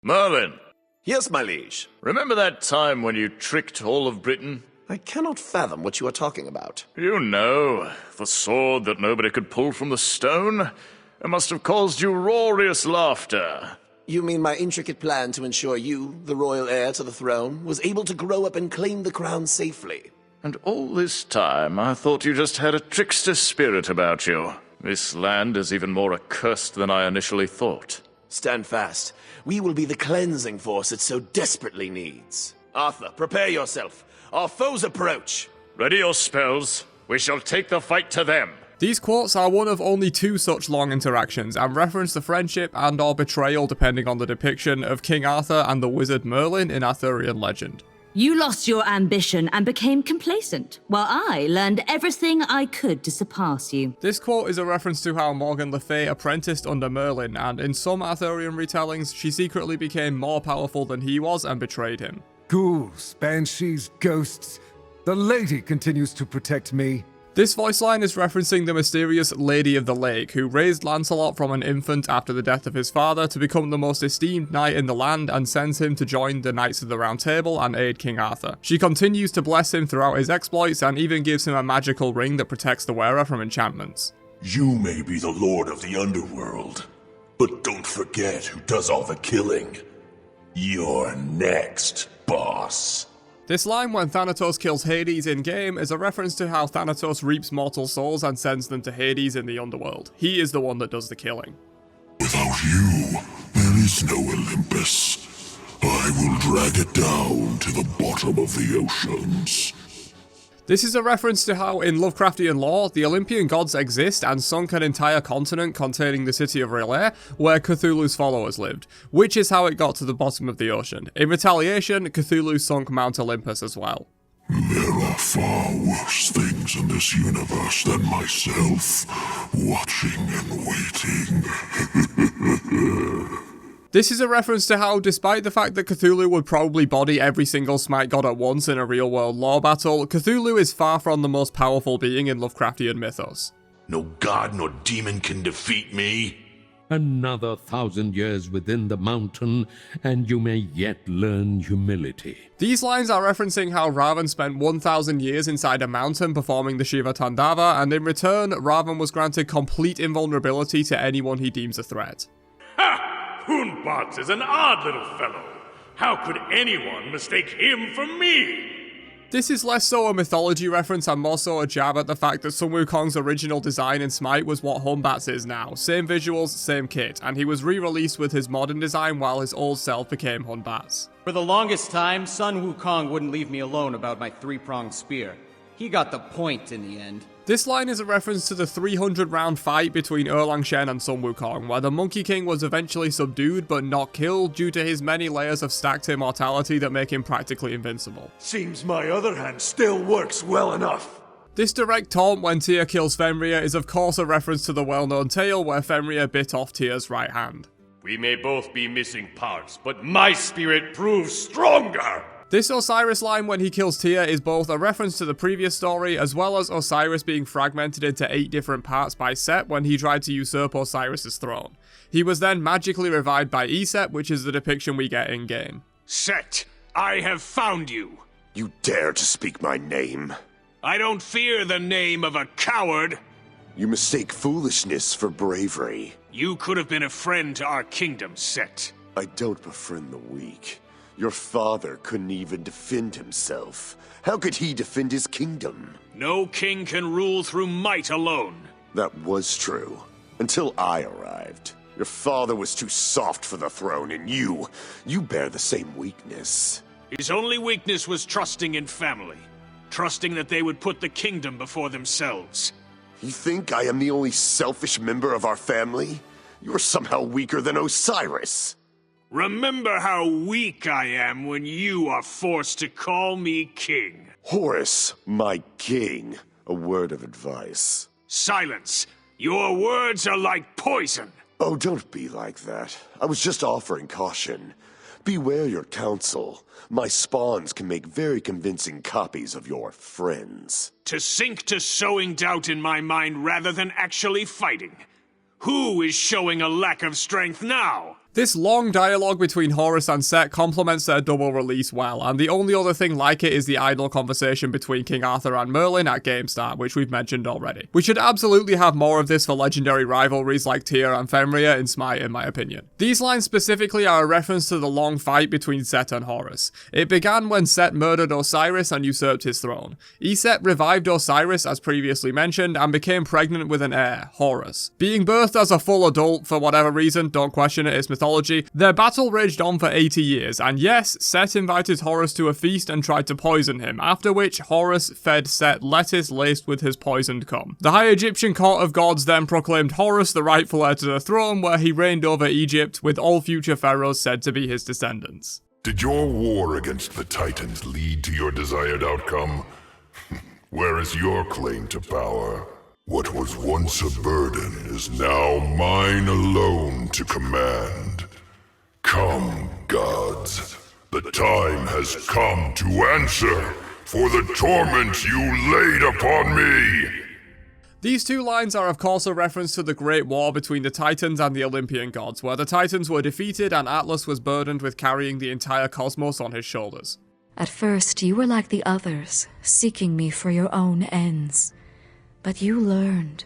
Merlin, Yes, my liege. remember that time when you tricked all of Britain? I cannot fathom what you are talking about. You know, the sword that nobody could pull from the stone? It must have caused you roarious laughter. You mean my intricate plan to ensure you, the royal heir to the throne, was able to grow up and claim the crown safely? And all this time, I thought you just had a trickster spirit about you. This land is even more accursed than I initially thought. Stand fast. We will be the cleansing force it so desperately needs. Arthur, prepare yourself. Our foes approach. Ready your spells. We shall take the fight to them. These quotes are one of only 2 such long interactions, and reference the friendship and or betrayal, depending on the depiction, of King Arthur and the wizard Merlin in Arthurian legend. You lost your ambition and became complacent, while I learned everything I could to surpass you. This quote is a reference to how Morgan Le Fay apprenticed under Merlin, and in some Arthurian retellings, she secretly became more powerful than he was and betrayed him. Ghouls, banshees, ghosts. The lady continues to protect me. This voice line is referencing the mysterious Lady of the Lake, who raised Lancelot from an infant after the death of his father to become the most esteemed knight in the land and sends him to join the Knights of the Round Table and aid King Arthur. She continues to bless him throughout his exploits and even gives him a magical ring that protects the wearer from enchantments. You may be the lord of the underworld, but don't forget who does all the killing. You're next, boss. This line when Thanatos kills Hades in-game is a reference to how Thanatos reaps mortal souls and sends them to Hades in the underworld. He is the one that does the killing. Without you, there is no Olympus. I will drag it down to the bottom of the oceans. This is a reference to how, in Lovecraftian lore, the Olympian gods exist and sunk an entire continent containing the city of R'lyeh, where Cthulhu's followers lived, which is how it got to the bottom of the ocean. In retaliation, Cthulhu sunk Mount Olympus as well. There are far worse things in this universe than myself, watching and waiting. This is a reference to how, despite the fact that Cthulhu would probably body every single Smite god at once in a real-world lore battle, Cthulhu is far from the most powerful being in Lovecraftian mythos. No god nor demon can defeat me. Another 1,000 years within the mountain, and you may yet learn humility. These lines are referencing how Ravan spent 1,000 years inside a mountain performing the Shiva Tandava, and in return, Ravan was granted complete invulnerability to anyone he deems a threat. Ha! Hoonbots is an odd little fellow. How could anyone mistake him for me? This is less so a mythology reference and more so a jab at the fact that Sun Wukong's original design in Smite was what Hoonbats is now. Same visuals, same kit, and he was re-released with his modern design while his old self became Hoonbats. For the longest time, Sun Wukong wouldn't leave me alone about my 3-pronged spear. He got the point in the end. This line is a reference to the 300-round fight between Erlang Shen and Sun Wukong, where the Monkey King was eventually subdued but not killed due to his many layers of stacked immortality that make him practically invincible. Seems my other hand still works well enough. This direct taunt when Tyr kills Fenrir is of course a reference to the well-known tale where Fenrir bit off Tyr's right hand. We may both be missing parts, but my spirit proves stronger! This Osiris line when he kills Tyr is both a reference to the previous story as well as Osiris being fragmented into 8 different parts by Set when he tried to usurp Osiris' throne. He was then magically revived by Set, which is the depiction we get in-game. Set, I have found you. You dare to speak my name? I don't fear the name of a coward. You mistake foolishness for bravery. You could have been a friend to our kingdom, Set. I don't befriend the weak. Your father couldn't even defend himself. How could he defend his kingdom? No king can rule through might alone. That was true. Until I arrived. Your father was too soft for the throne, and you bear the same weakness. His only weakness was trusting in family. Trusting that they would put the kingdom before themselves. You think I am the only selfish member of our family? You are somehow weaker than Osiris. Remember how weak I am when you are forced to call me king. Horus, my king. A word of advice. Silence! Your words are like poison! Oh, don't be like that. I was just offering caution. Beware your counsel. My spawns can make very convincing copies of your friends. To sink to sowing doubt in my mind rather than actually fighting. Who is showing a lack of strength now? This long dialogue between Horus and Set complements their double release well, and the only other thing like it is the idle conversation between King Arthur and Merlin at game start, which we've mentioned already. We should absolutely have more of this for legendary rivalries like Tyr and Fenrir in Smite, in my opinion. These lines specifically are a reference to the long fight between Set and Horus. It began when Set murdered Osiris and usurped his throne. Set revived Osiris, as previously mentioned, and became pregnant with an heir, Horus. Being birthed as a full adult, for whatever reason, don't question it, it's mythology, their battle raged on for 80 years, and yes, Set invited Horus to a feast and tried to poison him, after which Horus fed Set lettuce laced with his poisoned cum. The High Egyptian Court of Gods then proclaimed Horus the rightful heir to the throne, where he reigned over Egypt, with all future pharaohs said to be his descendants. Did your war against the Titans lead to your desired outcome? Where is your claim to power? What was once a burden is now mine alone to command. Come, gods. The time has come to answer for the torment you laid upon me. These two lines are of course a reference to the Great War between the Titans and the Olympian gods, where the Titans were defeated and Atlas was burdened with carrying the entire cosmos on his shoulders. At first, you were like the others, seeking me for your own ends. But you learned.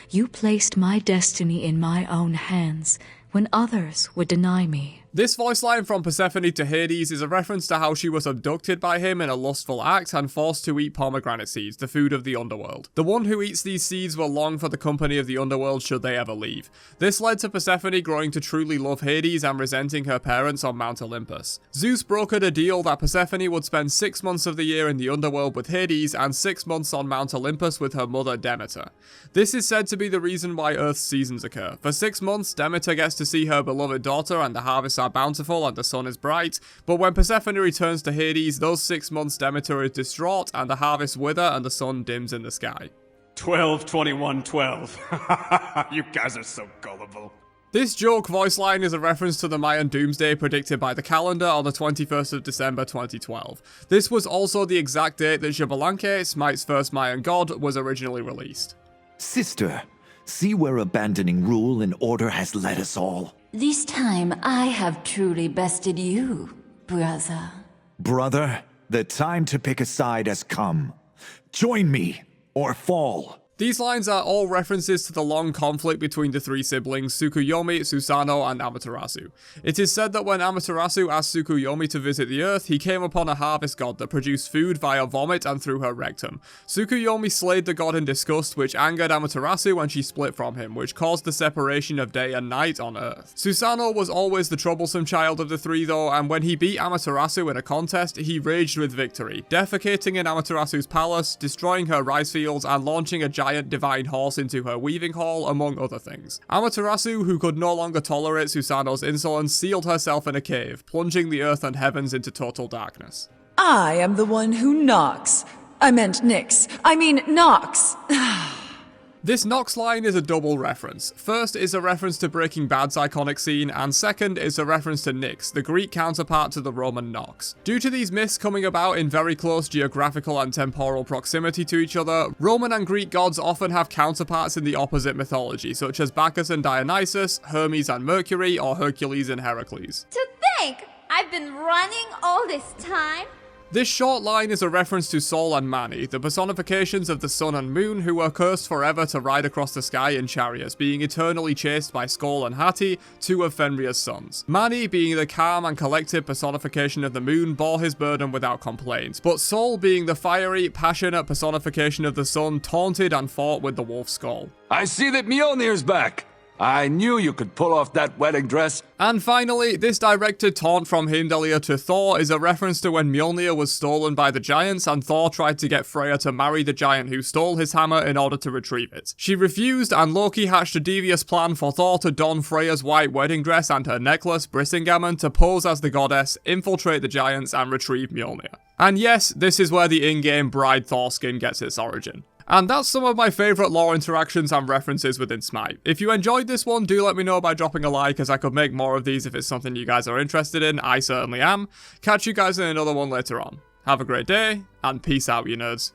You placed my destiny in my own hands when others would deny me. This voice line from Persephone to Hades is a reference to how she was abducted by him in a lustful act and forced to eat pomegranate seeds, the food of the underworld. The one who eats these seeds will long for the company of the underworld should they ever leave. This led to Persephone growing to truly love Hades and resenting her parents on Mount Olympus. Zeus brokered a deal that Persephone would spend 6 months of the year in the underworld with Hades and 6 months on Mount Olympus with her mother Demeter. This is said to be the reason why Earth's seasons occur. For 6 months, Demeter gets to see her beloved daughter and the harvests are bountiful and the sun is bright, but when Persephone returns to Hades, those 6 months Demeter is distraught and the harvests wither and the sun dims in the sky. 12, 21, 12. You guys are so gullible. This joke voice line is a reference to the Mayan doomsday predicted by the calendar on the 21st of December 2012. This was also the exact date that Xbalanque, Smite's first Mayan god, was originally released. Sister, see where abandoning rule and order has led us all. This time I have truly bested you, brother. Brother, the time to pick a side has come. Join me, or fall. These lines are all references to the long conflict between the three siblings, Tsukuyomi, Susanoo, and Amaterasu. It is said that when Amaterasu asked Tsukuyomi to visit the earth, he came upon a harvest god that produced food via vomit and through her rectum. Tsukuyomi slayed the god in disgust, which angered Amaterasu when she split from him, which caused the separation of day and night on earth. Susanoo was always the troublesome child of the three though, and when he beat Amaterasu in a contest, he raged with victory, defecating in Amaterasu's palace, destroying her rice fields, and launching a giant divine horse into her weaving hall, among other things. Amaterasu, who could no longer tolerate Susanoo's insolence, sealed herself in a cave, plunging the earth and heavens into total darkness. I am the one who knocks. I meant knocks. This Nox line is a double reference. First is a reference to Breaking Bad's iconic scene, and second is a reference to Nyx, the Greek counterpart to the Roman Nox. Due to these myths coming about in very close geographical and temporal proximity to each other, Roman and Greek gods often have counterparts in the opposite mythology, such as Bacchus and Dionysus, Hermes and Mercury, or Hercules and Heracles. To think I've been running all this time? This short line is a reference to Sol and Mani, the personifications of the sun and moon who were cursed forever to ride across the sky in chariots, being eternally chased by Skoll and Hati, two of Fenrir's sons. Mani, being the calm and collected personification of the moon, bore his burden without complaint, but Sol, being the fiery, passionate personification of the sun, taunted and fought with the wolf Skoll. I see that Mjolnir's back! I knew you could pull off that wedding dress. And finally, this directed taunt from Heimdallr to Thor is a reference to when Mjolnir was stolen by the giants and Thor tried to get Freya to marry the giant who stole his hammer in order to retrieve it. She refused and Loki hatched a devious plan for Thor to don Freya's white wedding dress and her necklace, Brisingamen, to pose as the goddess, infiltrate the giants and retrieve Mjolnir. And yes, this is where the in-game bride Thor skin gets its origin. And that's some of my favourite lore interactions and references within Smite. If you enjoyed this one, do let me know by dropping a like, as I could make more of these if it's something you guys are interested in. I certainly am. Catch you guys in another one later on. Have a great day, and peace out, you nerds.